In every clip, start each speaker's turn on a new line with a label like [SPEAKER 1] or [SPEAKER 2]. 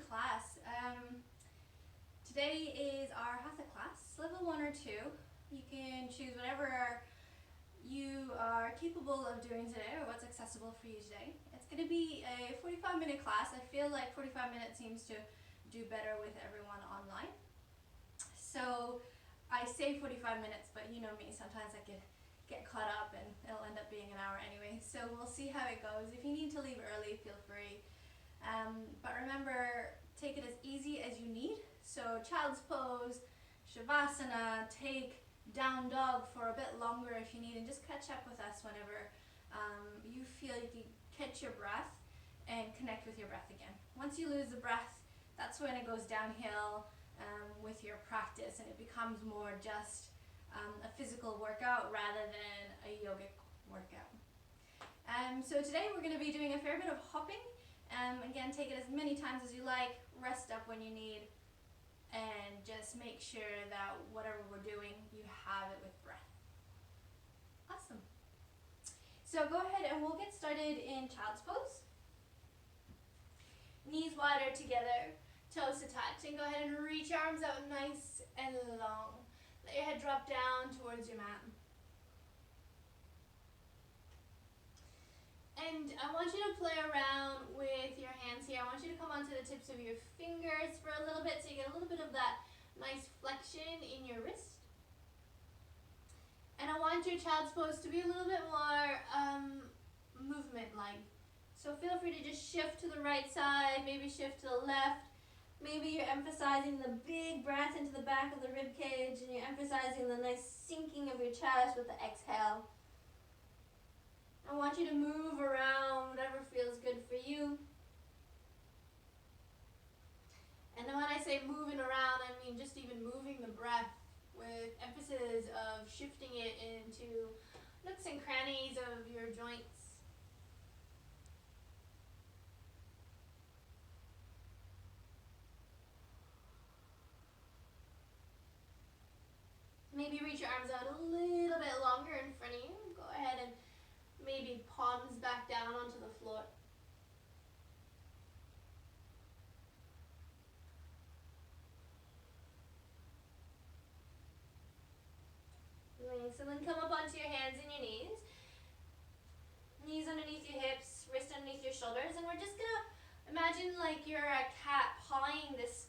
[SPEAKER 1] class. Today is our Hatha class, level 1 or 2. You can choose whatever you are capable of doing today or what's accessible for you today. It's going to be a 45-minute class. I feel like 45 minutes seems to do better with everyone online. So I say 45 minutes, but you know me, sometimes I get caught up and it'll end up being an hour anyway. So we'll see how it goes. If you need to leave early, feel free. But remember, take it as easy as you need. So child's pose, shavasana, take down dog for a bit longer if you need, and just catch up with us whenever you feel you can catch your breath and connect with your breath again. Once you lose the breath, that's when it goes downhill with your practice, and it becomes more just a physical workout rather than a yogic workout. So today we're going to be doing a fair bit of hopping. Again, take it as many times as you like, rest up when you need, and just make sure that whatever we're doing, you have it with breath. Awesome. So go ahead and we'll get started in child's pose. Knees wider together, toes to touch, and go ahead and reach your arms out nice and long. Let your head drop down towards your mat. And I want you to play around with your hands here. I want you to come onto the tips of your fingers for a little bit so you get a little bit of that nice flexion in your wrist. And I want your child's pose to be a little bit more movement-like. So feel free to just shift to the right side, maybe shift to the left. Maybe you're emphasizing the big breath into the back of the rib cage, and you're emphasizing the nice sinking of your chest with the exhale. I want you to move around whatever feels good for you. And then when I say moving around, I mean just even moving the breath with emphasis of shifting it into nooks and crannies of your joints. Maybe reach your arms out a little bit longer in front of you. Go ahead and maybe palms back down onto the floor. Nice. And then come up onto your hands and your knees. Knees underneath your hips, wrist underneath your shoulders. And we're just going to imagine like you're a cat pawing this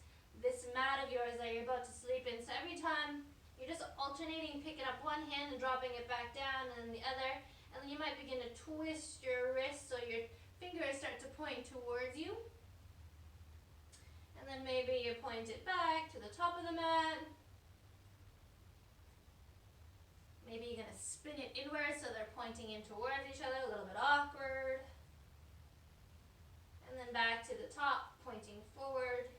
[SPEAKER 1] mat of yours that you're about to sleep in. So every time you're just alternating, picking up one hand and dropping it back down, and then the other. And then you might begin to twist your wrist so your fingers start to point towards you. And then maybe you point it back to the top of the mat. Maybe you're going to spin it inwards so they're pointing in towards each other, a little bit awkward. And then back to the top, pointing forward.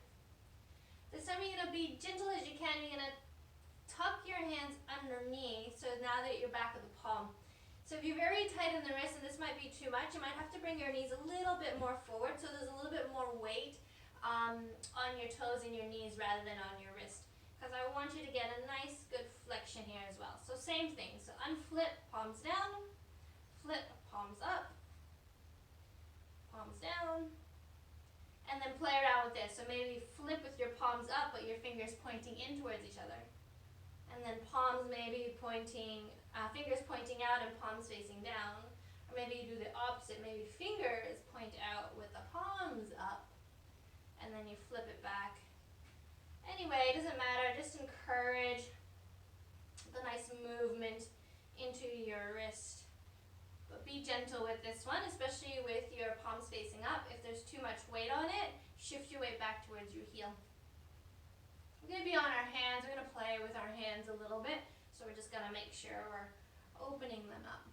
[SPEAKER 1] This time you're going to be gentle as you can. You're going to tuck your hands underneath, so now that you're back of the palm. So if you're very tight in the wrist and this might be too much, you might have to bring your knees a little bit more forward so there's a little bit more weight on your toes and your knees rather than on your wrist. Because I want you to get a nice good flexion here as well. So same thing. So unflip, palms down, flip, palms up, palms down, and then play around with this. So maybe flip with your palms up but your fingers pointing in towards each other. And then palms maybe pointing, fingers pointing out and palms facing down. Or maybe you do the opposite, maybe fingers point out with the palms up. And then you flip it back. Anyway, it doesn't matter, just encourage the nice movement into your wrist. But be gentle with this one, especially with your palms facing up. If there's too much weight on it, shift your weight back towards your heel. We're going to be on our hands. We're going to play with our hands a little bit. So we're just going to make sure we're opening them up.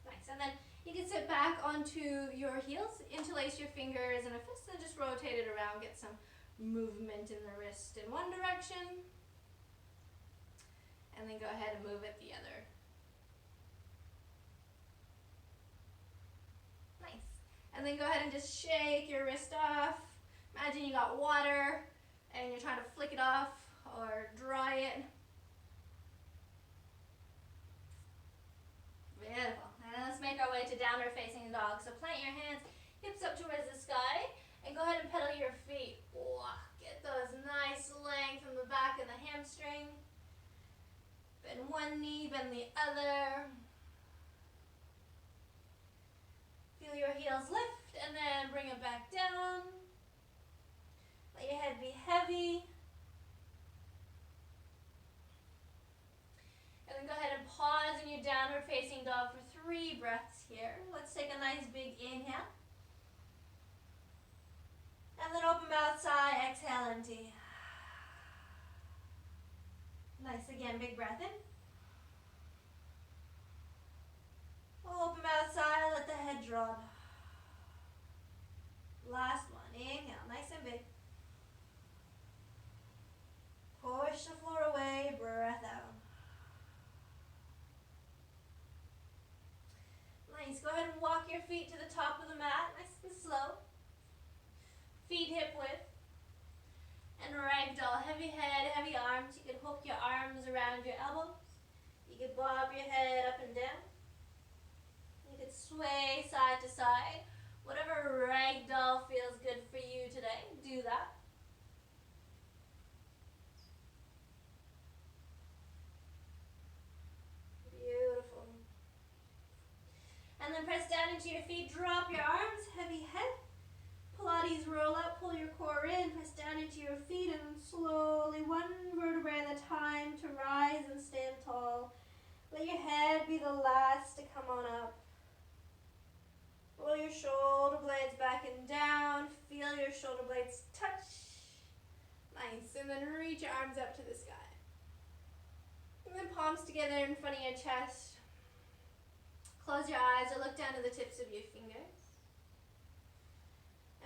[SPEAKER 1] Nice. And then you can sit back onto your heels, interlace your fingers and a fist, and just rotate it around. Get some movement in the wrist in one direction. And then go ahead and move it the other. Nice. And then go ahead and just shake your wrist off. Imagine you got water and you're trying to flick it off or dry it. Beautiful. And let's make our way to downward facing dog. So plant your hands, hips up towards the sky, and go ahead and pedal bend the other. Feel your heels lift and then bring it back down. Let your head be heavy. And then go ahead and pause in your downward facing dog for 3 breaths here. Let's take a nice big inhale. And then open mouth sigh, exhale, empty. Nice, again, big breath in. Open mouth sigh, let the head drop. Last one, inhale, nice and big. Push the floor away, breath out. Nice, go ahead and walk your feet to the top of the mat, nice and slow. Feet hip width. And ragdoll, heavy head, heavy arms. You can hook your arms around your elbows. You can bob your head up and down. You can sway side to side. Whatever ragdoll feels good for you today, do that. Beautiful. And then press down into your feet, drop your arms, heavy head. Pilates roll up, pull your core in, press down into your feet and slowly, one vertebrae at a time, to rise and stand tall. Let your head be the last to come on up. Roll your shoulder blades back and down, feel your shoulder blades touch. Nice, and then reach your arms up to the sky. And then palms together in front of your chest. Close your eyes or look down to the tips of your fingers.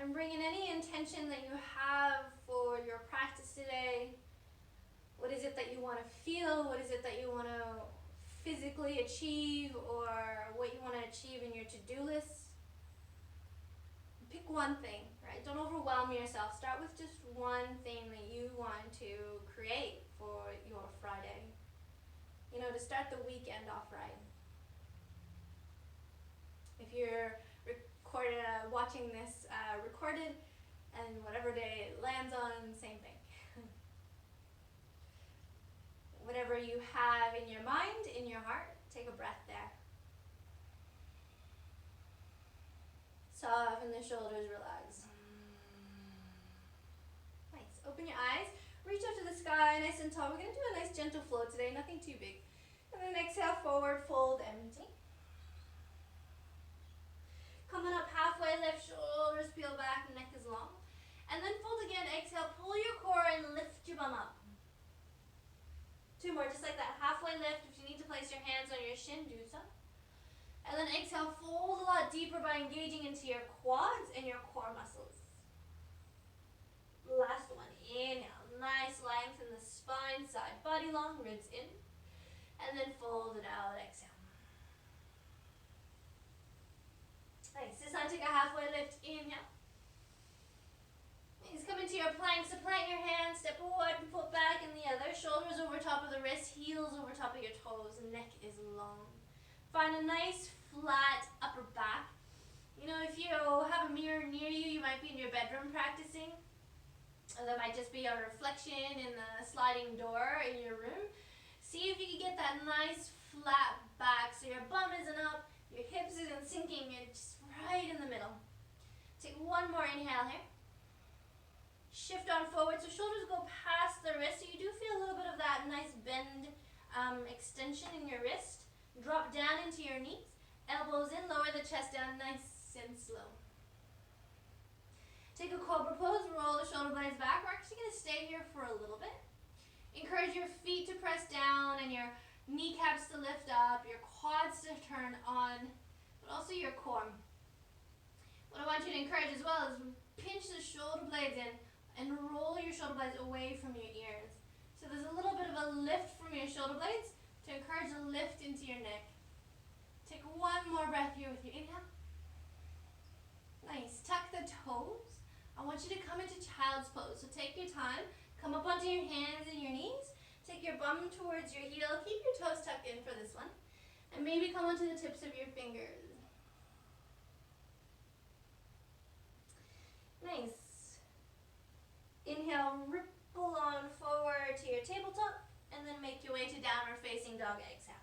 [SPEAKER 1] And bring in any intention that you have for your practice today. What is it that you want to feel? What is it that you want to physically achieve, or what you want to achieve in your to-do list? Pick one thing, right? Don't overwhelm yourself. Start with just one thing that you want to create for your Friday. You know, to start the weekend off right. If you're watching this recorded, and whatever day it lands on, same thing. Whatever you have in your mind, in your heart, take a breath there. Soften the shoulders, relax. Nice. Open your eyes, reach up to the sky, nice and tall. We're going to do a nice gentle flow today, nothing too big. And then exhale, forward, fold, empty. Coming up halfway, lift, shoulders peel back, neck is long. And then fold again, exhale, pull your core and lift your bum up. 2 more, just like that, halfway lift. If you need to place your hands on your shin, do so. And then exhale, fold a lot deeper by engaging into your quads and your core muscles. Last one, inhale, nice length in the spine, side body long, ribs in. And then fold it out, exhale. Nice. This time take a halfway lift, inhale. Nice. Come into your plank, so plant your hands, step forward and foot back in the other. Shoulders over top of the wrist, heels over top of your toes, neck is long. Find a nice flat upper back. You know, if you have a mirror near you, you might be in your bedroom practicing. Or that might just be a reflection in the sliding door in your room. See if you can get that nice flat back so your bum isn't up, your hips isn't sinking, it's right in the middle. Take one more inhale here. Shift on forward, so shoulders go past the wrist, so you do feel a little bit of that nice bend extension in your wrist. Drop down into your knees, elbows in, lower the chest down, nice and slow. Take a cobra pose, roll the shoulder blades back. We're actually going to stay here for a little bit. Encourage your feet to press down and your kneecaps to lift up, your quads to turn on, but also your core. What I want you to encourage as well is pinch the shoulder blades in and roll your shoulder blades away from your ears. So there's a little bit of a lift from your shoulder blades to encourage a lift into your neck. Take one more breath here with you. Inhale. Nice. Tuck the toes. I want you to come into child's pose. So take your time. Come up onto your hands and your knees. Take your bum towards your heel. Keep your toes tucked in for this one. And maybe come onto the tips of your fingers. Nice. Inhale, ripple on forward to your tabletop, and then make your way to downward facing dog. Exhale.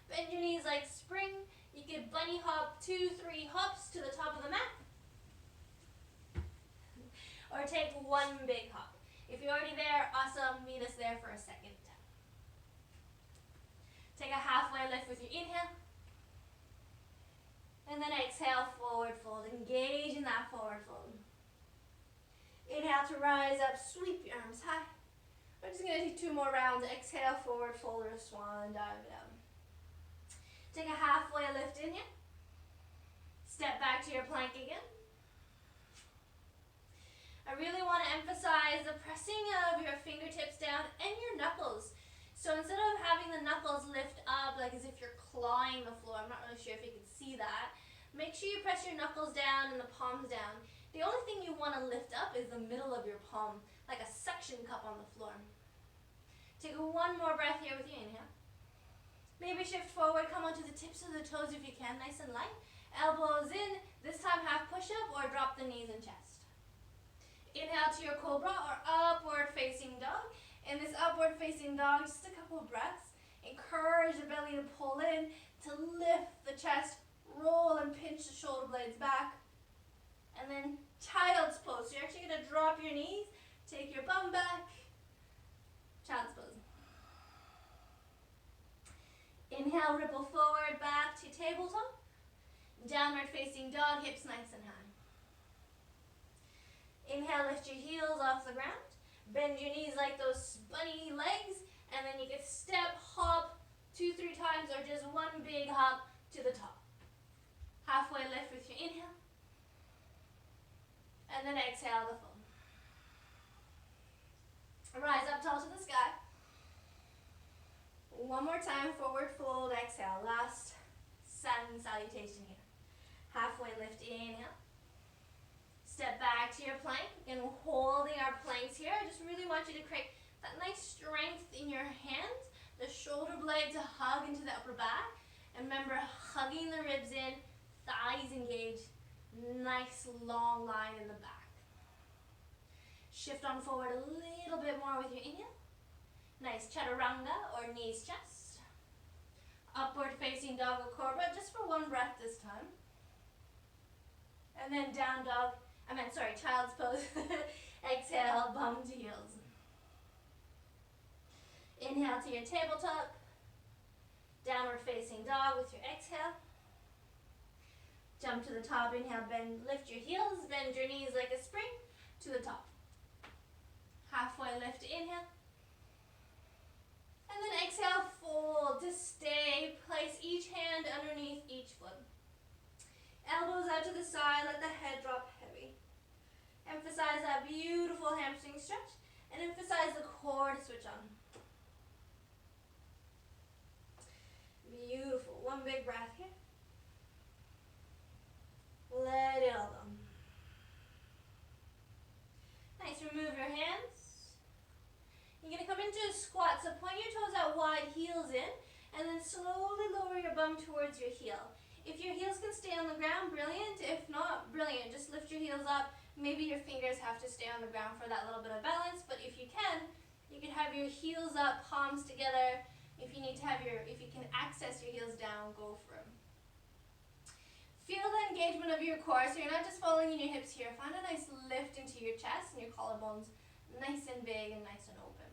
[SPEAKER 1] Bend your knees like spring. You could bunny hop 2-3 hops to the top of the mat. Or take one big hop. If you're already there, awesome, meet us there for a second. Take a halfway lift with your inhale. And then exhale, forward fold. Engage in that forward fold. Inhale to rise up, sweep your arms high. We're just going to do 2 more rounds. Exhale, forward fold or swan dive down. Take a halfway lift in here. Step back to your plank again. I really want to emphasize the pressing of your fingertips down and your knuckles. So instead of having the knuckles lift up like as if you're clawing the floor, I'm not really sure if you can see that, make sure you press your knuckles down and the palms down. The only thing you want to lift up is the middle of your palm, like a suction cup on the floor. Take 1 more breath here with your inhale. Maybe shift forward, come onto the tips of the toes if you can, nice and light. Elbows in, this time half push-up or drop the knees and chest. Inhale to your cobra or upward facing dog. In this upward facing dog, just a couple of breaths. Encourage the belly to pull in, to lift the chest, roll and pinch the shoulder blades back. And then child's pose. So you're actually going to drop your knees, take your bum back. Child's pose. Inhale, ripple forward, back to tabletop. Downward facing dog, hips nice and high. Inhale, lift your heels off the ground. Bend your knees like those bunny legs. And then you can step, hop 2-3 times or just 1 big hop to the top. Halfway lift with your inhale. And then exhale the fold. Rise up tall to the sky. 1 more time, forward fold, exhale. Last sun salutation here. Halfway lift, inhale. Step back to your plank and holding our planks here. I just really want you to create that nice strength in your hands. The shoulder blade to hug into the upper back. And remember, hugging the ribs in, thighs engaged. Nice long line in the back. Shift on forward a little bit more with your inhale. Nice chaturanga or knees chest. Upward facing dog or cobra, just for 1 breath this time. And then down dog. Child's pose. Exhale, bum to heels. Inhale to your tabletop. Downward facing dog with your exhale. Jump to the top, inhale, bend, lift your heels, bend your knees like a spring to the top. Halfway lift, inhale. And then exhale, fold to stay. Place each hand underneath each foot. Elbows out to the side, let the head drop heavy. Emphasize that beautiful hamstring stretch and emphasize the core to switch on. Beautiful. 1 big breath here. Let it all go. Nice. Remove your hands. You're going to come into a squat. So point your toes out wide, heels in, and then slowly lower your bum towards your heel. If your heels can stay on the ground, brilliant. If not, brilliant. Just lift your heels up. Maybe your fingers have to stay on the ground for that little bit of balance, but if you can have your heels up, palms together. If you can access your heels down, go for them. Feel the engagement of your core, so you're not just falling in your hips here. Find a nice lift into your chest and your collarbones, nice and big and nice and open.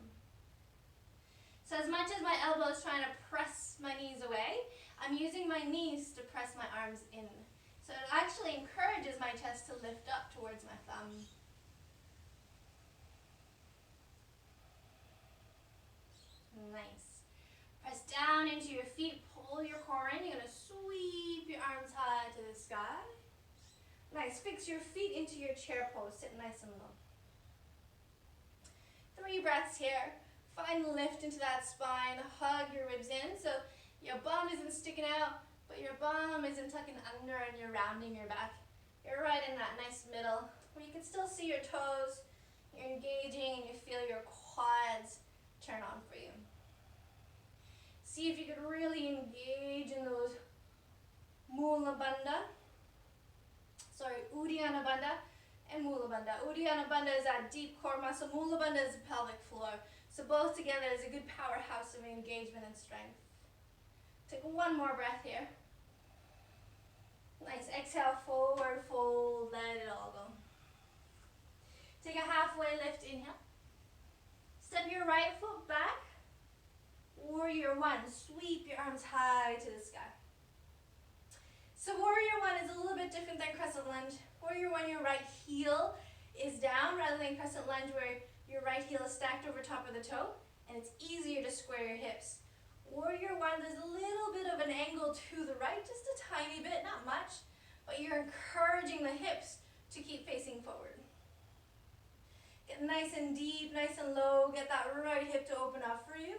[SPEAKER 1] So as much as my elbow is trying to press my knees away, I'm using my knees to press my arms in. So it actually encourages my chest to lift up towards my thumb. Nice. Press down into your feet, pull your core in. You're going to sweep your arms high to the sky. Nice. Fix your feet into your chair pose. Sit nice and low. 3 breaths here. Find lift into that spine. Hug your ribs in. So your bum isn't sticking out, but your bum isn't tucking under and you're rounding your back. You're right in that nice middle where you can still see your toes. You're engaging and you feel your quads turn on for you. See if you could really engage in those Uddiyana Bandha and Mula Bandha. Uddiyana Bandha is that deep core muscle. Mula Bandha is the pelvic floor. So both together is a good powerhouse of engagement and strength. Take one more breath here. Nice, exhale, forward fold, let it all go. Take a halfway lift, inhale. Step your right foot back. Warrior one, sweep your arms high to the sky. So warrior one is a little bit different than crescent lunge. Warrior one, your right heel is down rather than crescent lunge where your right heel is stacked over top of the toe and it's easier to square your hips. Warrior one, there's a little bit of an angle to the right, just a tiny bit, not much, but you're encouraging the hips to keep facing forward. Get nice and deep, nice and low, get that right hip to open up for you.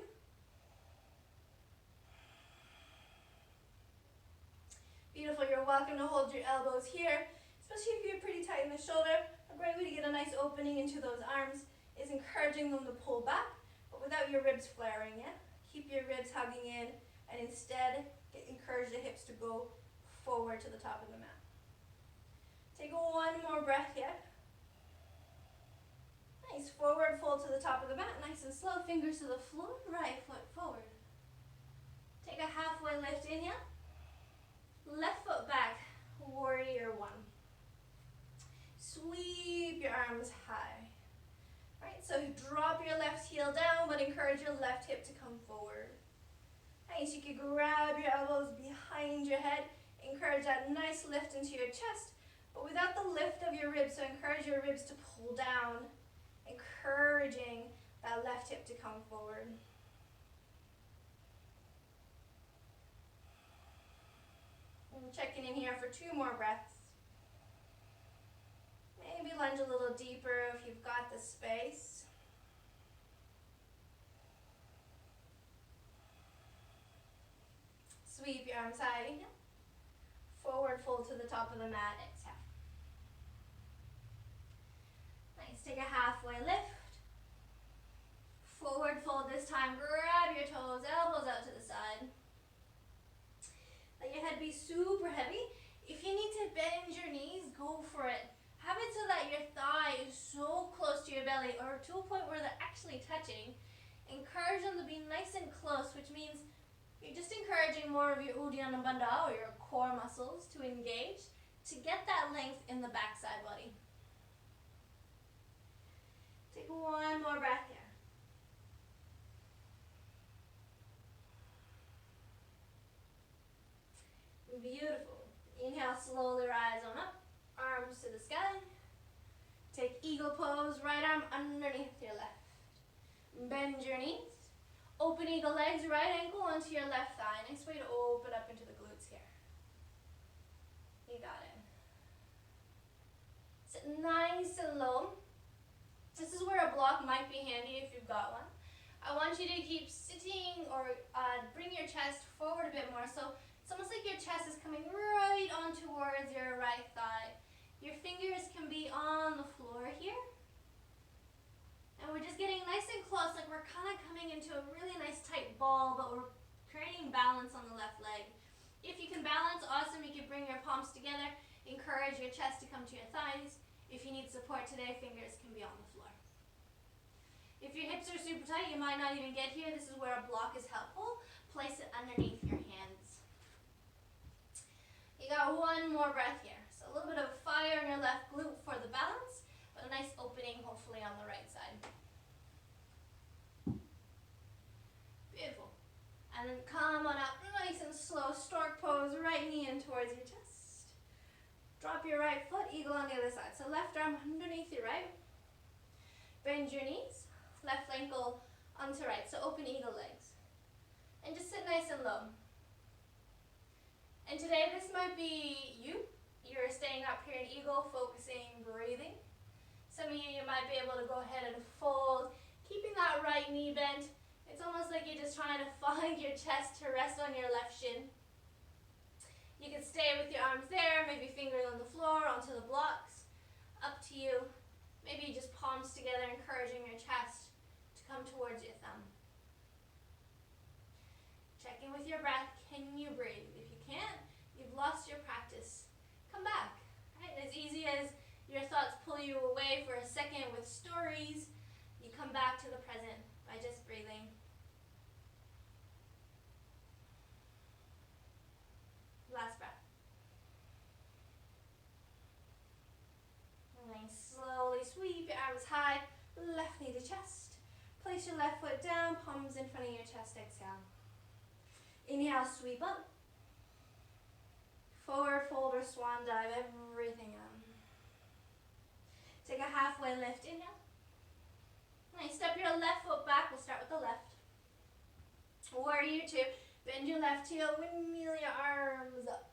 [SPEAKER 1] Beautiful, you're welcome to hold your elbows here, especially if you're pretty tight in the shoulder. A great way to get a nice opening into those arms is encouraging them to pull back, but without your ribs flaring, yeah? Keep your ribs hugging in, and instead encourage the hips to go forward to the top of the mat. Take one more breath here. Nice, forward fold to the top of the mat, nice and slow, fingers to the floor, right foot forward. Take a halfway lift, inhale. Left foot back, warrior one. Sweep your arms high. Right, so drop your left heel down, but encourage your left hip to come forward. Nice, you can grab your elbows behind your head, encourage that nice lift into your chest, but without the lift of your ribs, so encourage your ribs to pull down, encouraging that left hip to come forward. And checking in here for 2 more breaths. Maybe lunge a little deeper if you've got the space. Sweep your arms high, inhale. Forward fold to the top of the mat, exhale. Nice, take a halfway lift. Forward fold this time, grab your toes, elbows out to the side. Let your head be super heavy. If you need to bend your knees, go for it. Have it so that your thigh is so close to your belly or to a point where they're actually touching. Encourage them to be nice and close, which means you're just encouraging more of your Uddiyana Bandha or your core muscles to engage to get that length in the backside body. Take one more breath here. Beautiful. Inhale, slowly rise on up. Arms to the sky. Take eagle pose, right arm underneath your left. Bend your knees. Open eagle legs, right ankle onto your left thigh. Nice way to open up into the glutes here. You got it. Sit nice and low. This is where a block might be handy if you've got one. I want you to keep sitting or bring your chest forward a bit more. So it's almost like your chest is coming right on towards your right thigh. Your fingers can be on the floor here. And we're just getting nice and close, like we're kind of coming into a really nice tight ball, but we're creating balance on the left leg. If you can balance, awesome. You can bring your palms together. Encourage your chest to come to your thighs. If you need support today, fingers can be on the floor. If your hips are super tight, you might not even get here. This is where a block is helpful. Place it underneath your hands. You got one more breath here. So a little bit of fire in your left glute for the balance, but a nice opening hopefully on the right side. Beautiful. And then come on up nice and slow, stork pose, right knee in towards your chest. Drop your right foot, eagle on the other side. So left arm underneath your right. Bend your knees, left ankle onto right. So open eagle legs. And just sit nice and low. And today this might be you. You're staying up here in eagle, focusing, breathing. Some of you might be able to go ahead and fold, keeping that right knee bent. It's almost like you're just trying to find your chest to rest on your left shin. You can stay with your arms there, maybe fingers on the floor, onto the blocks. Up to you. Maybe just palms together, encouraging your chest to come towards your thumb. Checking with your breath, can you breathe? If you can't, you've lost your practice. Come back. Right? As easy as your thoughts pull you away for a second with stories, you come back to the present by just breathing. chest. Place your left foot down, palms in front of your chest, exhale. Inhale, sweep up. Forward fold or swan dive, everything up. Take a halfway lift, inhale. Nice, step your left foot back, we'll start with the left. Warrior two, bend your left heel, windmill your arms up.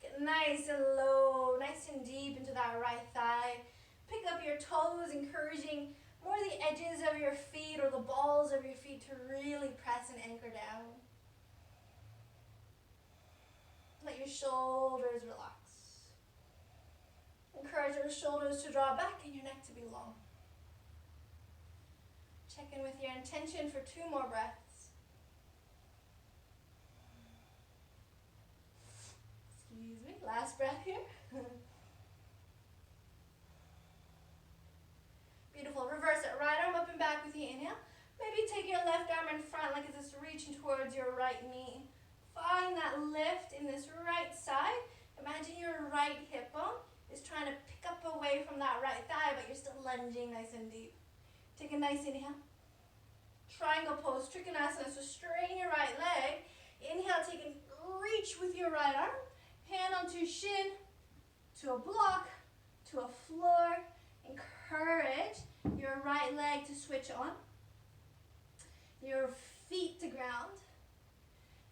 [SPEAKER 1] Get nice and low, nice and deep into that right thigh. Pick up your toes, encouraging more the edges of your feet or the balls of your feet to really press and anchor down. Let your shoulders relax. Encourage your shoulders to draw back and your neck to be long. Check in with your intention for 2 more breaths. Excuse me, last breath here. Beautiful, reverse it, right arm up and back with your inhale. Maybe take your left arm in front like it's reaching towards your right knee. Find that lift in this right side. Imagine your right hip bone is trying to pick up away from that right thigh, but you're still lunging nice and deep. Take a nice inhale. Triangle pose, Trikonasana, so straighten your right leg. Inhale, take a reach with your right arm. Hand onto shin, to a block, to a floor. Encourage your right leg to switch on. Your feet to ground.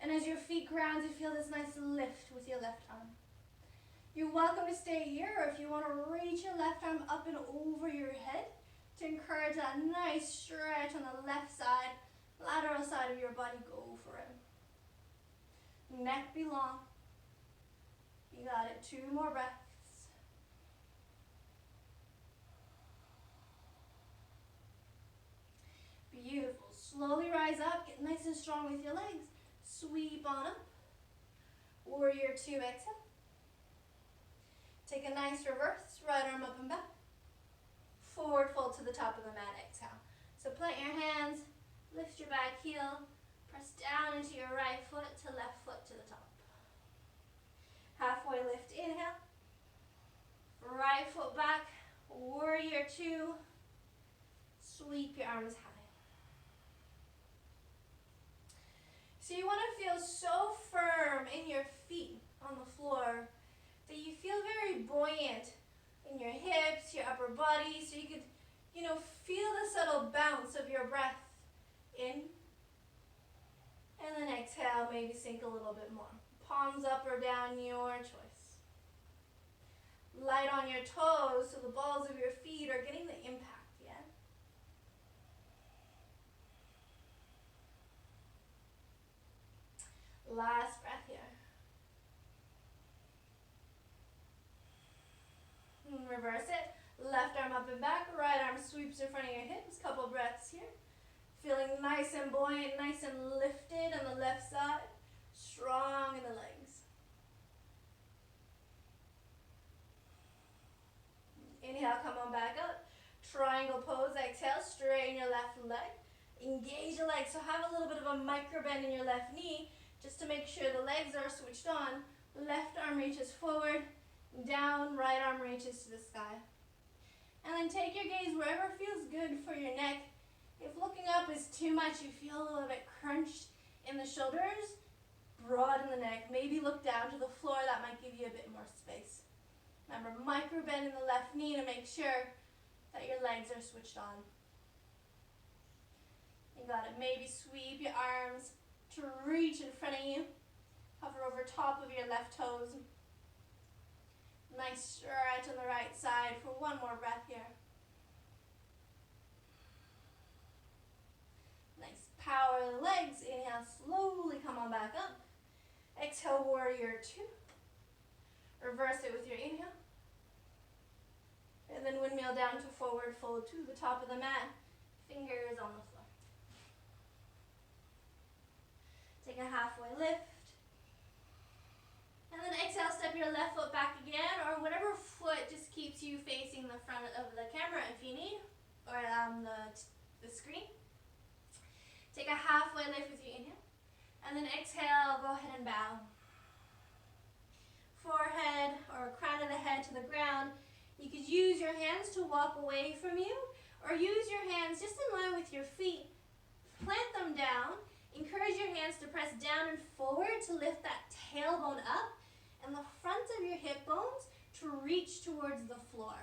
[SPEAKER 1] And as your feet ground, you feel this nice lift with your left arm. You're welcome to stay here, or if you want to reach your left arm up and over your head to encourage that nice stretch on the left side, lateral side of your body, go for it. Neck be long. You got it. 2 more breaths. Beautiful. Slowly rise up. Get nice and strong with your legs. Sweep on up. Warrior two, exhale. Take a nice reverse. Right arm up and back. Forward fold to the top of the mat. Exhale. So plant your hands. Lift your back heel. Press down into your right foot to left foot to the top. Halfway lift. Inhale. Right foot back. Warrior two. Sweep your arms high. So you want to feel so firm in your feet on the floor that you feel very buoyant in your hips, your upper body, so you could, feel the subtle bounce of your breath in. And then exhale, maybe sink a little bit more. Palms up or down, your choice. Light on your toes so the balls of your feet are getting the impact, yeah? Last breath here. Reverse it. Left arm up and back, right arm sweeps in front of your hips. Couple breaths here. Feeling nice and buoyant, nice and lifted on the left side. Strong in the legs. Inhale, come on back up. Triangle pose, exhale, straighten your left leg. Engage your legs, so have a little bit of a micro bend in your left knee just to make sure the legs are switched on. Left arm reaches forward, down, right arm reaches to the sky. And then take your gaze wherever feels good for your neck. If looking up is too much, you feel a little bit crunched in the shoulders, broaden the neck. Maybe look down to the floor, that might give you a bit more space. Remember, micro bend in the left knee to make sure that your legs are switched on. You got it. Maybe sweep your arms to reach in front of you. Hover over top of your left toes. Nice stretch on the right side for 1 more breath here. Nice power of the legs. Inhale, slowly come on back up. Exhale, warrior two. Reverse it with your inhale. And then windmill down to forward fold to the top of the mat. Fingers on the floor. Take a halfway lift. And then exhale, step your left foot back again, or whatever foot just keeps you facing the front of the camera if you need, or the screen. Take a halfway lift with your inhale. And then exhale, go ahead and bow. Forehead or crown of the head to the ground. You could use your hands to walk away from you, or use your hands just in line with your feet. Plant them down. Encourage your hands to press down and forward to lift that tailbone up and the front of your hip bones to reach towards the floor.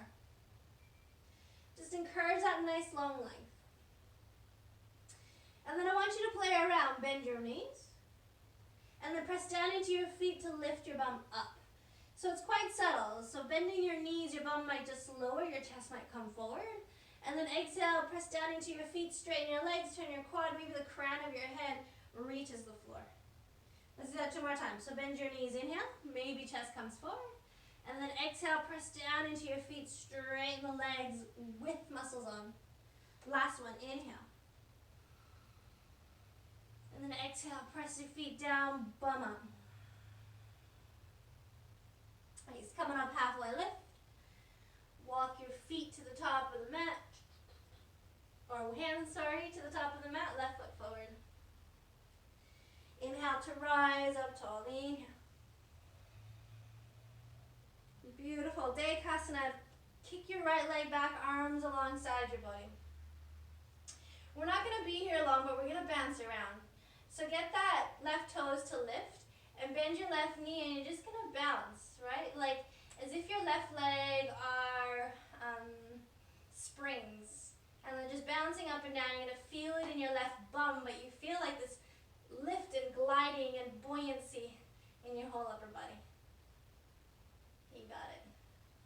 [SPEAKER 1] Just encourage that nice long length. And then I want you to play around. Bend your knees. And then press down into your feet to lift your bum up. So it's quite subtle. So bending your knees, your bum might just lower, your chest might come forward. And then exhale, press down into your feet, straighten your legs, turn your quad, maybe the crown of your head reaches the floor. Let's do that 2 more times. So bend your knees, inhale, maybe chest comes forward. And then exhale, press down into your feet, straighten the legs with muscles on. Last one, inhale. And then exhale, press your feet down, bum up. Nice, coming up halfway lift. Walk your feet to the top of the mat. Or hands, to the top of the mat, left foot forward. Inhale to rise up tall, inhale. Beautiful, Dekasana. Kick your right leg back, arms alongside your body. We're not going to be here long, but we're going to bounce around. So get that left toes to lift and bend your left knee and you're just going to bounce, right? Like as if your left leg are springs. And then just bouncing up and down, you're going to feel it in your left bum, but you feel like this lift and gliding and buoyancy in your whole upper body. You got it.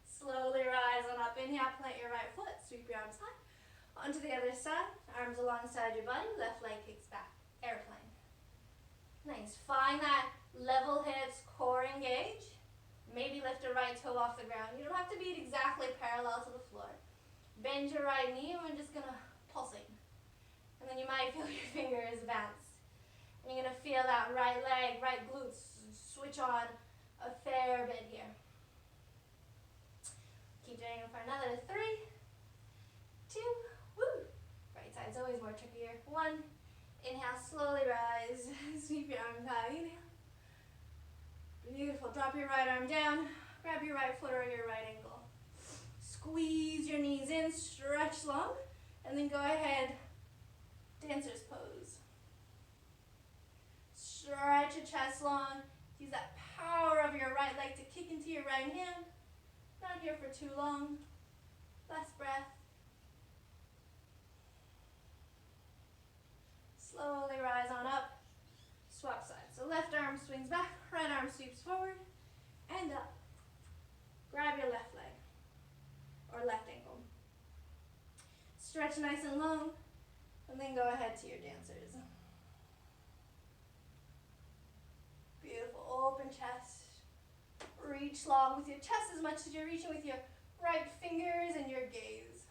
[SPEAKER 1] Slowly rise on up. Inhale, plant your right foot, sweep your arms high. Onto the other side, arms alongside your body, left leg kicks back. Airplane. Nice. Find that level hips, core engage. Maybe lift a right toe off the ground. You don't have to be exactly parallel to the floor. Bend your right knee and we're just going to pulsate. And then you might feel your fingers bounce. And you're going to feel that right leg, right glutes switch on a fair bit here. Keep doing it for another 3, 2, woo. Right side's always more trickier. 1, inhale, slowly rise. Sweep your arms high, inhale. Beautiful, drop your right arm down. Grab your right foot or your right ankle. Squeeze your knees in, stretch long, and then go ahead, dancer's pose. Stretch your chest long. Use that power of your right leg to kick into your right hand. Not here for too long. Last breath. Slowly rise on up. Swap sides. So left arm swings back, right arm sweeps forward, and up. Grab your left leg. Or left ankle. Stretch nice and long, and then go ahead to your dancers. Beautiful, open chest. Reach long with your chest as much as you're reaching with your right fingers and your gaze.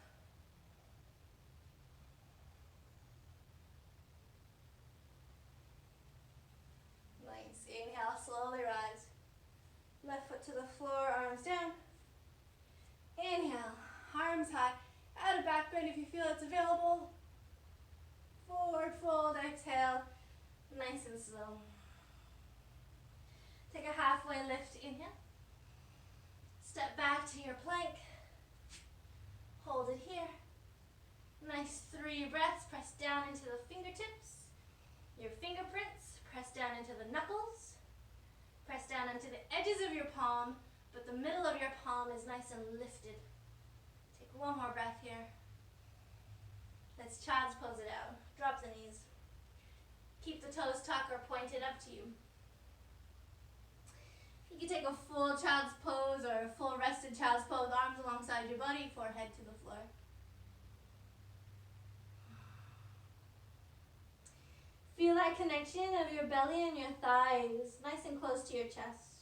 [SPEAKER 1] Nice, inhale, slowly rise. Left foot to the floor, arms down. Inhale, arms high, add a back bend if you feel it's available. Forward fold, exhale, nice and slow. Take a halfway lift, inhale. Step back to your plank. Hold it here. Nice 3 breaths, press down into the fingertips. Your fingerprints, press down into the knuckles. Press down into the edges of your palm. But the middle of your palm is nice and lifted. Take 1 more breath here. Let's child's pose it out. Drop the knees. Keep the toes tucked or pointed up to you. You can take a full child's pose or a full rested child's pose, arms alongside your body, forehead to the floor. Feel that connection of your belly and your thighs, nice and close to your chest.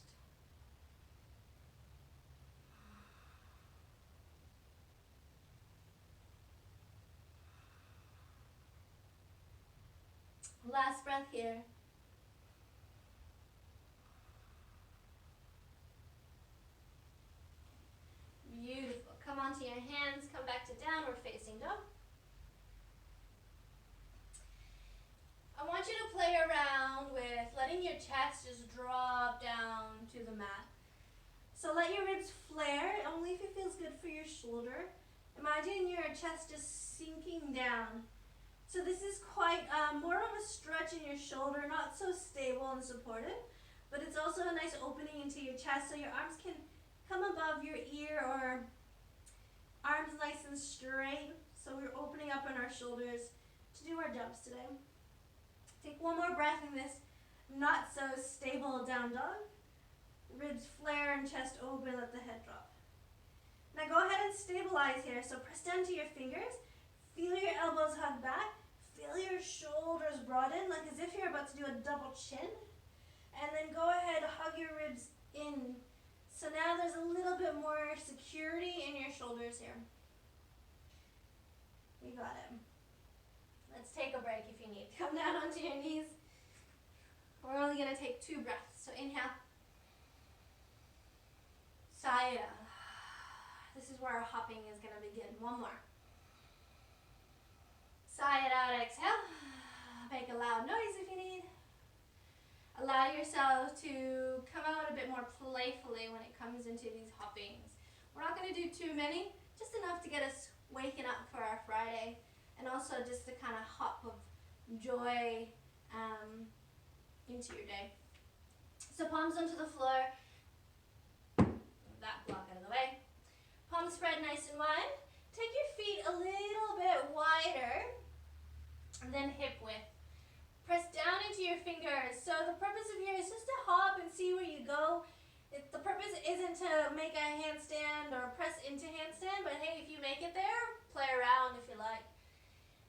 [SPEAKER 1] Last breath here. Beautiful. Come onto your hands, come back to downward facing dog. I want you to play around with letting your chest just drop down to the mat. So let your ribs flare, only if it feels good for your shoulder. Imagine your chest just sinking down. So this is quite more of a stretch in your shoulder, not so stable and supported, but it's also a nice opening into your chest so your arms can come above your ear, or arms nice and straight. So we're opening up in our shoulders to do our jumps today. Take one more breath in this not so stable down dog. Ribs flare and chest open, let the head drop. Now go ahead and stabilize here. So press down to your fingers, feel your elbows hug back, feel your shoulders broaden, like as if you're about to do a double chin. And then go ahead, hug your ribs in. So now there's a little bit more security in your shoulders here. You got it. Let's take a break if you need. Come down onto your knees. We're only going to take 2 breaths. So inhale. Sigh it out. This is where our hopping is going to begin. One more. Sigh it out, exhale. Make a loud noise if you need. Allow yourself to come out a bit more playfully when it comes into these hoppings. We're not going to do too many, just enough to get us waking up for our Friday, and also just the kind of hop of joy into your day. So palms onto the floor. Move that block out of the way. Palms spread nice and wide. Take your feet a little bit wider than hip width. Press down into your fingers. So the purpose of here is just to hop and see where you go. The purpose isn't to make a handstand or press into handstand, but hey, if you make it there, play around if you like.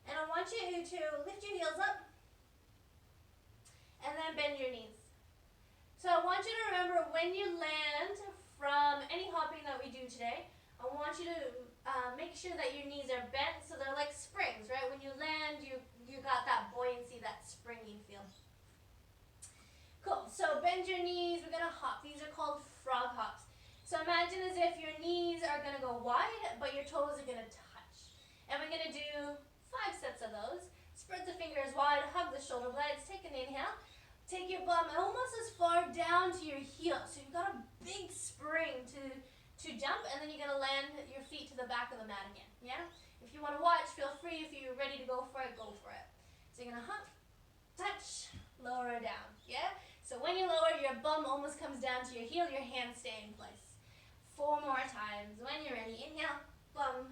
[SPEAKER 1] And I want you to lift your heels up and then bend your knees. So I want you to remember when you land from any hopping that we do today, I want you to make sure that your knees are bent so they're like springs, right? When you land, you got that buoyancy, that springy feel. Cool, so bend your knees, we're gonna hop. These are called frog hops. So imagine as if your knees are gonna go wide, but your toes are gonna touch. And we're gonna do 5 sets of those. Spread the fingers wide, hug the shoulder blades, take an inhale. Take your bum almost as far down to your heel. So you've got a big spring to jump, and then you're gonna land your feet to the back of the mat again, yeah? If you wanna watch, feel free. If you're ready to go for it, go for it. So you're gonna hop, touch, lower down, yeah? So when you lower, your bum almost comes down to your heel, your hands stay in place. 4 more times. When you're ready, inhale, bum,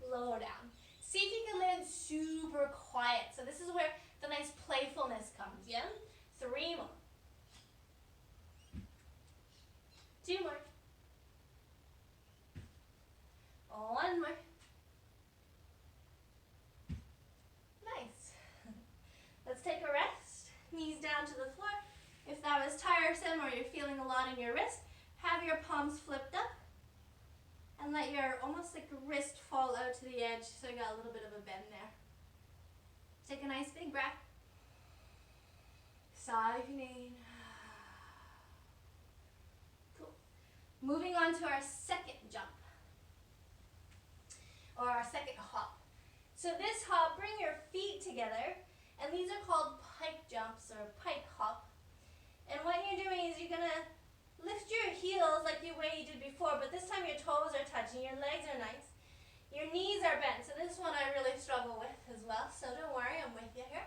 [SPEAKER 1] lower down. See if you can land super quiet. So this is where the nice playfulness comes, yeah? 3 more. 2 more. 1 more. Nice. Let's take a rest. Knees down to the floor. If that was tiresome or you're feeling a lot in your wrist, have your palms flipped up and let your almost like wrist fall out to the edge so you got a little bit of a bend there. Take a nice big breath. Sigh if you need. Cool. Moving on to our second jump, or our second hop. So this hop, bring your feet together, and these are called pike jumps or pike hop. And what you're doing is you're gonna lift your heels like the way you did before, but this time your toes are touching, your legs are nice, your knees are bent. So this one I really struggle with as well, so don't worry, I'm with you here.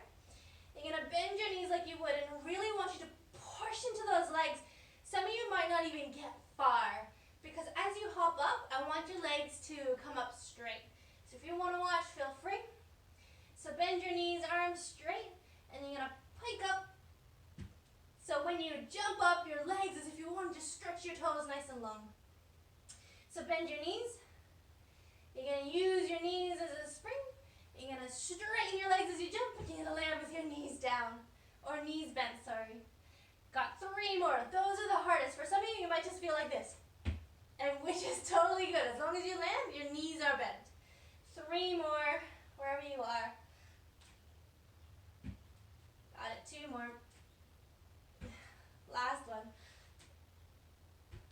[SPEAKER 1] You're gonna bend your knees like you would, and really want you to push into those legs. Some of you might not even get far, because as you hop up, I want your legs to come up straight. So if you want to watch, feel free. So bend your knees, arms straight, and you're gonna pike up. So when you jump up, your legs, as if you want to just stretch your toes nice and long. So bend your knees. You're gonna use your knees as a spring. You're gonna straighten your legs as you jump, and you're gonna land with your knees down, or knees bent, sorry. Got 3 more. Those are the hardest. For some of you, you might just feel like this, and which is totally good. As long as you land, your knees are bent. 3 more, wherever you are. Got it, 2 more. Last one.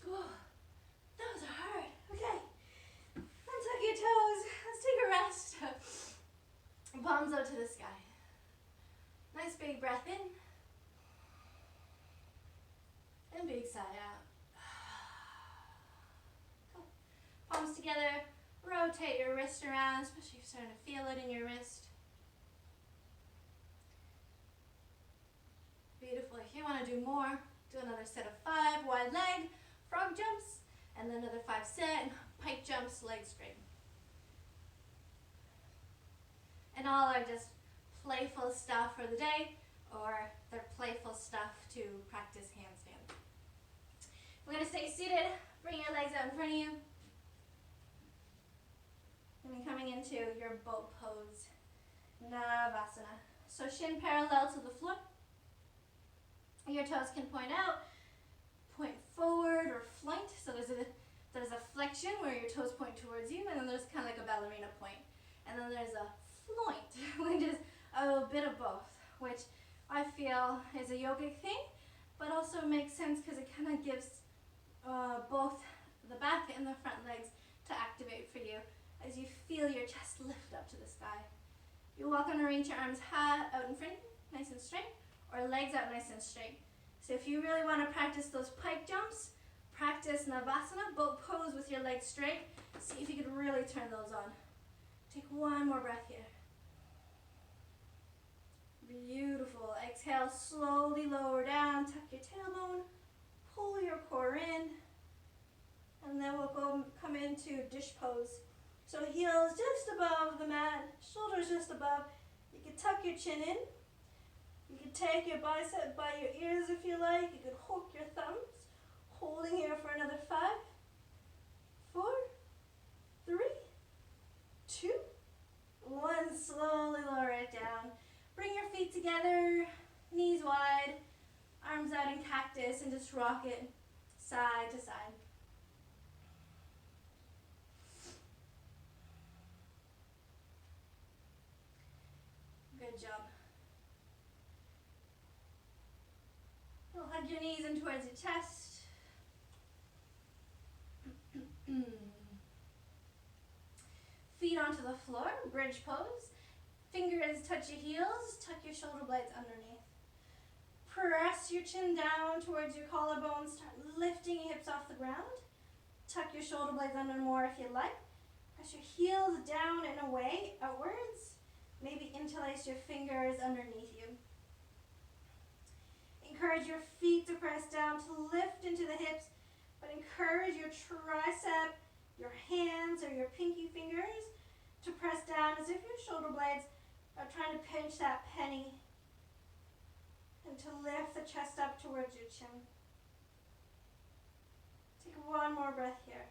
[SPEAKER 1] Ooh, those are hard. Okay. Untuck your toes. Let's take a rest. Palms out to the sky. Nice big breath in. And big sigh out. Cool. Palms together. Rotate rotate your wrist around, especially if you're starting to feel it in your wrist. Beautiful. If you want to do more, do another set of 5 wide leg frog jumps, and then another 5 set pike jumps, legs straight. And all are just playful stuff for the day, or they're playful stuff to practice handstands. We're going to stay seated. Bring your legs out in front of you. And coming into your boat pose, Navasana. So shin parallel to the floor. Your toes can point out, point forward, or flight. So there's a flexion where your toes point towards you, and then there's kind of like a ballerina point. And then there's a floint, which is a bit of both, which I feel is a yogic thing, but also makes sense because it kind of gives both the back and the front legs to activate for you as you feel your chest lift up to the sky. You're welcome to reach your arms high out in front of you, nice and straight, or legs out nice and straight. So if you really want to practice those pike jumps, practice Navasana, boat pose with your legs straight. See if you can really turn those on. Take one more breath here. Beautiful. Exhale, slowly lower down, tuck your tailbone, pull your core in, and then we'll come into dish pose. So heels just above the mat, shoulders just above. You can tuck your chin in. You can take your bicep by your ears if you like. You can hook your thumbs. Holding here for another 5, 4, 3, 2, 1. Slowly lower it down. Bring your feet together, knees wide, arms out in cactus, and just rock it side to side. Good job. You'll hug your knees in towards your chest. Feet onto the floor, bridge pose. Fingers touch your heels, tuck your shoulder blades underneath. Press your chin down towards your collarbone, start lifting your hips off the ground. Tuck your shoulder blades under more if you like. Press your heels down and away, outwards. Maybe interlace your fingers underneath you. Encourage your feet to press down to lift into the hips, but encourage your tricep, your hands or your pinky fingers to press down as if your shoulder blades are trying to pinch that penny and to lift the chest up towards your chin. Take one more breath here.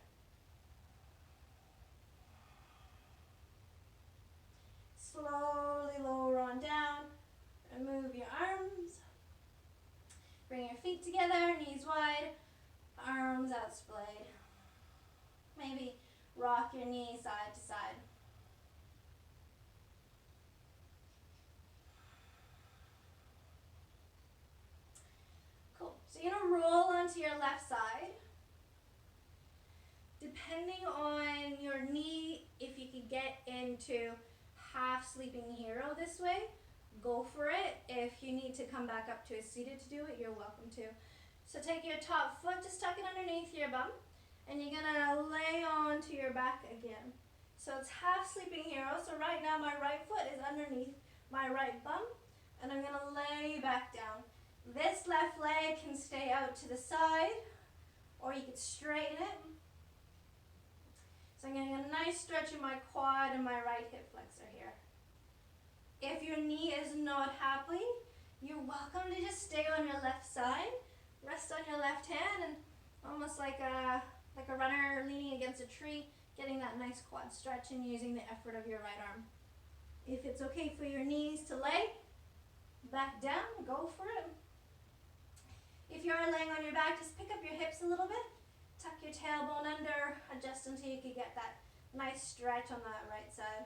[SPEAKER 1] Slowly lower on down and move your arms. Bring your feet together, knees wide, arms out splayed. Maybe rock your knees side to side. Cool. So you're going to roll onto your left side. Depending on your knee, if you can get into half sleeping hero this way, go for it. If you need to come back up to a seated to do it, you're welcome to. So take your top foot, just tuck it underneath your bum, and you're gonna lay onto your back again. So it's half sleeping hero. So right now my right foot is underneath my right bum, and I'm gonna lay back down. This left leg can stay out to the side, or you can straighten it. So I'm getting a nice stretch in my quad and my right hip flexor here. If your knee is not happy, you're welcome to just stay on your left side. Rest on your left hand and almost like a runner leaning against a tree, getting that nice quad stretch and using the effort of your right arm. If it's okay for your knees to lay back down, go for it. If you are laying on your back, just pick up your hips a little bit. Tuck your tailbone under, adjust until you can get that nice stretch on that right side.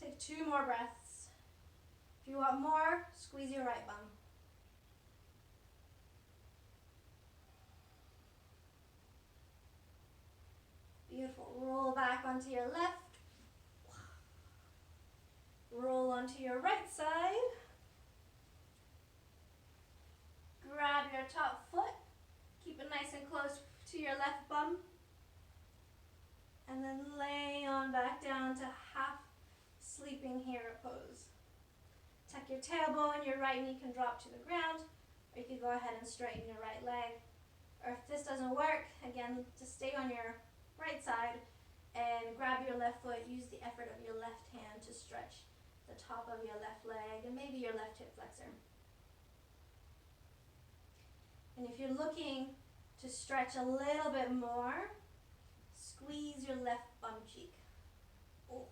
[SPEAKER 1] Take 2 more breaths. If you want more, squeeze your right bum. Beautiful. Roll back onto your left. Roll onto your right side. Grab your top foot. Keep it nice and close to your left bum. And then lay on back down to half sleeping hero pose. Tuck your tailbone, your right knee can drop to the ground, or you could go ahead and straighten your right leg. Or if this doesn't work, again, just stay on your right side and grab your left foot, use the effort of your left hand to stretch the top of your left leg and maybe your left hip flexor. And if you're looking to stretch a little bit more, squeeze your left bum cheek. Oh.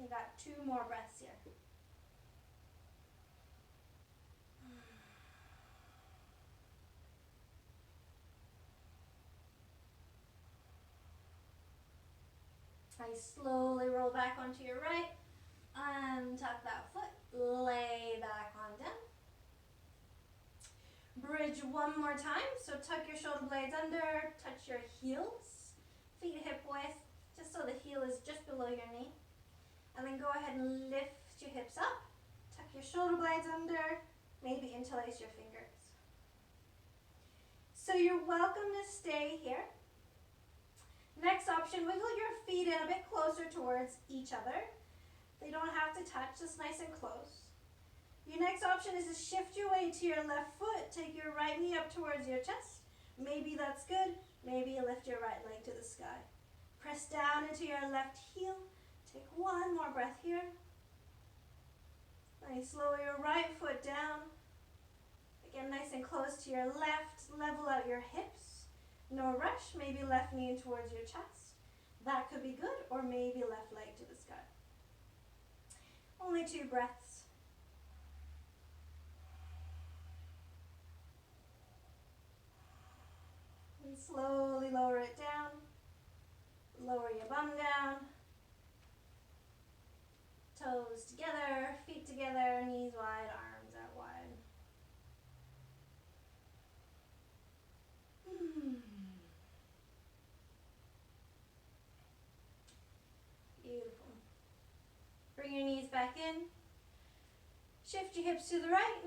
[SPEAKER 1] You got 2 more breaths here. Nice, slowly roll back onto your right, untuck that foot, lay back on down. Bridge one more time, so tuck your shoulder blades under, touch your heels, feet hip width, just so the heel is just below your knee. And then go ahead and lift your hips up, tuck your shoulder blades under, maybe interlace your fingers. So you're welcome to stay here. Next option, wiggle your feet in a bit closer towards each other. They don't have to touch, just nice and close. Your next option is to shift your weight to your left foot. Take your right knee up towards your chest. Maybe that's good. Maybe you lift your right leg to the sky. Press down into your left heel. Take one more breath here. Nice, lower your right foot down. Again, nice and close to your left. Level out your hips. No rush, maybe left knee in towards your chest. That could be good, or maybe left leg to the sky. Only 2 breaths. And slowly lower it down. Lower your bum down. Toes together, feet together, knees wide, arms out wide. Beautiful. Bring your knees back in. Shift your hips to the right.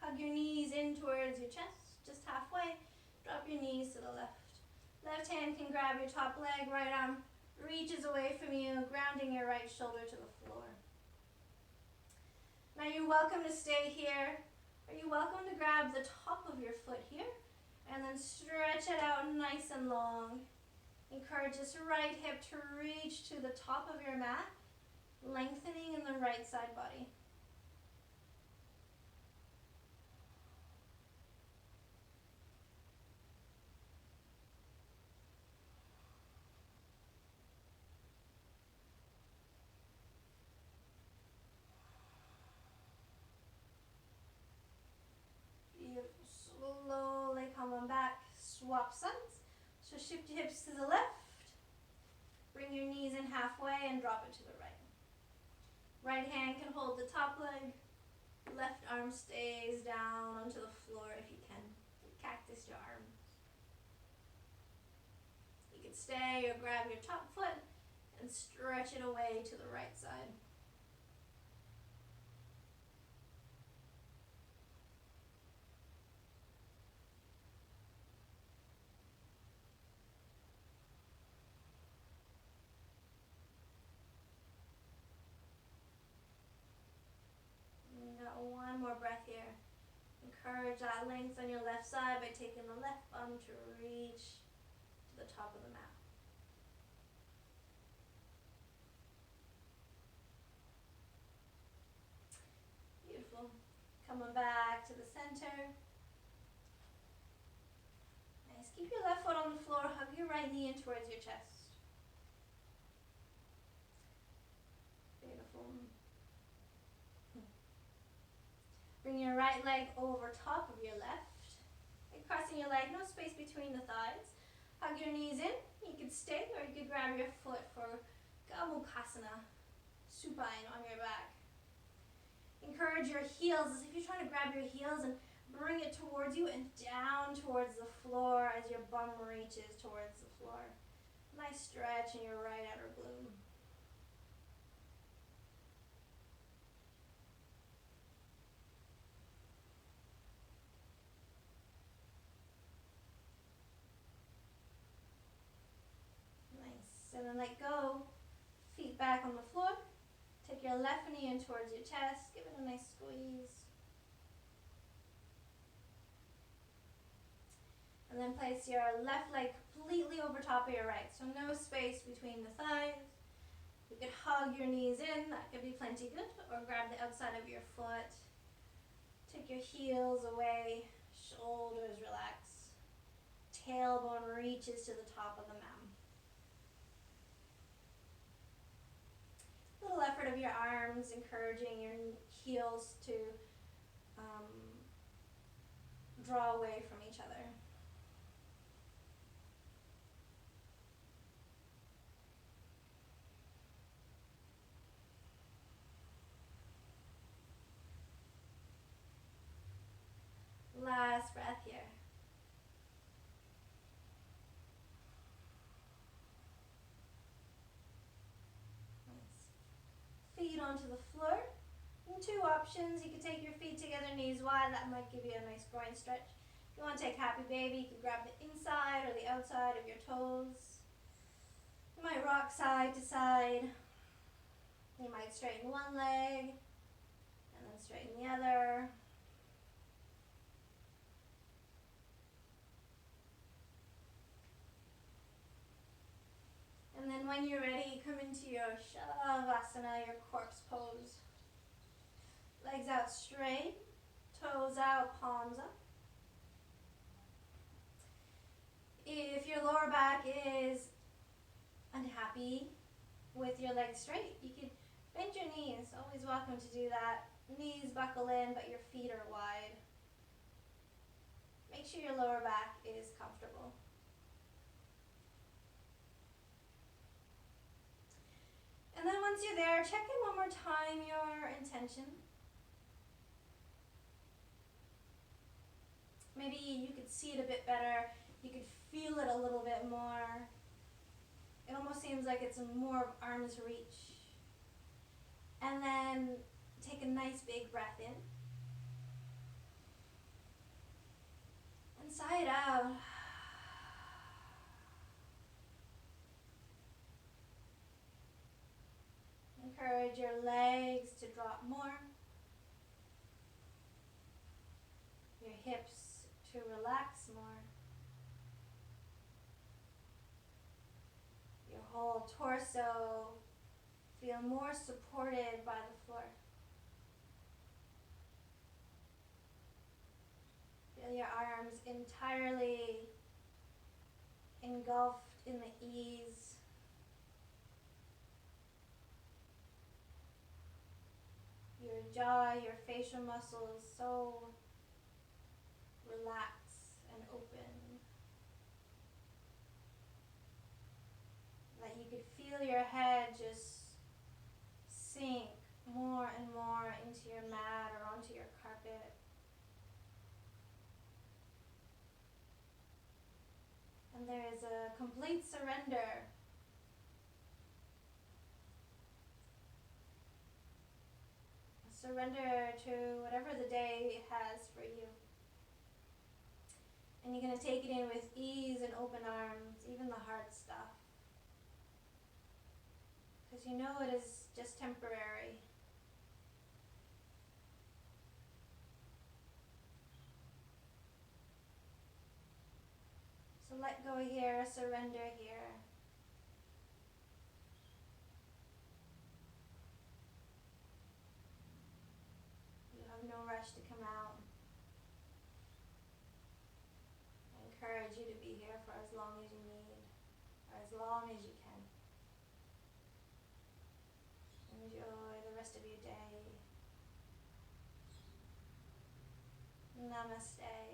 [SPEAKER 1] Hug your knees in towards your chest, just halfway. Drop your knees to the left. Left hand can grab your top leg, right arm reaches away from you, grounding your right shoulder to the floor. Now you're welcome to stay here, or you're welcome to grab the top of your foot here, and then stretch it out nice and long. Encourage this right hip to reach to the top of your mat, lengthening in the right side body. Slowly come on back, swap sides. So shift your hips to the left, bring your knees in halfway and drop it to the right. Right hand can hold the top leg, left arm stays down onto the floor if you can. Cactus your arms. You can stay or grab your top foot and stretch it away to the right side. One more breath here. Encourage that length on your left side by taking the left bum to reach to the top of the mat. Beautiful. Coming back to the center. Nice. Keep your left foot on the floor. Hug your right knee in towards your chest. Beautiful. Bring your right leg over top of your left. And crossing your leg, no space between the thighs. Hug your knees in. You could stay or you could grab your foot for Gomukhasana, supine on your back. Encourage your heels as if you're trying to grab your heels and bring it towards you and down towards the floor as your bum reaches towards the floor. Nice stretch in your right outer glute. and then let go. Feet back on the floor. Take your left knee in towards your chest. Give it a nice squeeze. And then place your left leg completely over top of your right, so no space between the thighs. You could hug your knees in, that could be plenty good, or grab the outside of your foot. Take your heels away, shoulders relax. Tailbone reaches to the top of the mat. Little effort of your arms, encouraging your heels to draw away from each other. Last breath here. Nice. Feet onto the floor. And two options. You can take your feet together, knees wide. That might give you a nice groin stretch. If you want to take happy baby, you can grab the inside or the outside of your toes. You might rock side to side. You might straighten one leg and then straighten the other. And then when you're ready, come into your Shavasana, your corpse pose. Legs out straight, toes out, palms up. If your lower back is unhappy with your legs straight, you can bend your knees. Always welcome to do that. Knees buckle in, but your feet are wide. Make sure your lower back is comfortable. And then once you're there, check in one more time your intention. Maybe you could see it a bit better. You could feel it a little bit more. It almost seems like it's more of arm's reach. And then take a nice big breath in. And sigh it out. Encourage your legs to drop more. Your hips to relax more. Your whole torso feel more supported by the floor. Feel your arms entirely engulfed in the ease. Your jaw, your facial muscles so relaxed and open that you could feel your head just sink more and more into your mat or onto your carpet. And there is a complete surrender. Surrender to whatever the day has for you. And you're going to take it in with ease and open arms, even the hard stuff. Because you know it is just temporary. So let go here, surrender here. You have no rush to come out. I encourage you to be here for as long as you need, or as long as you can. Enjoy the rest of your day. Namaste.